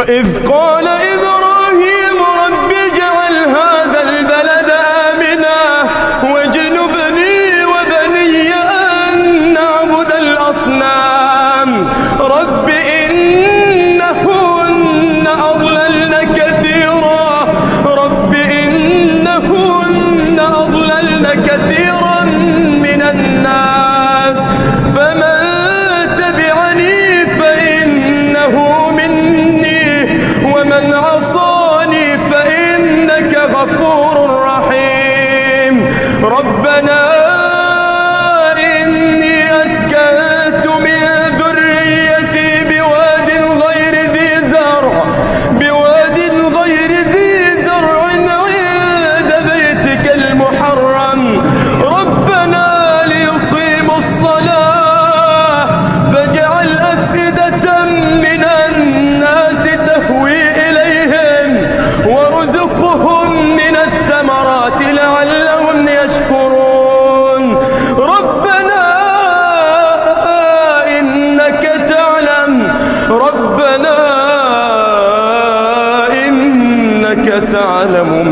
وإذ قال إبراهيم رب اجعل هذا البلد آمنا واجنبني وبني أن نعبد الأصنام رب إنهن أضللن كثيرا من الناس فمن تبعني فإنه مني ومن عصاني فإنك غفور رحيم ربنا إني أسكنت من ذريتي بواد غير ذي زرع عند بيتك المحرم ربنا ليقيموا الصلاة فاجعل أفئدة من الناس تهوي إليهم وارزقهم من الثمرات لعلهم يشكرون ربنا إنك تعلم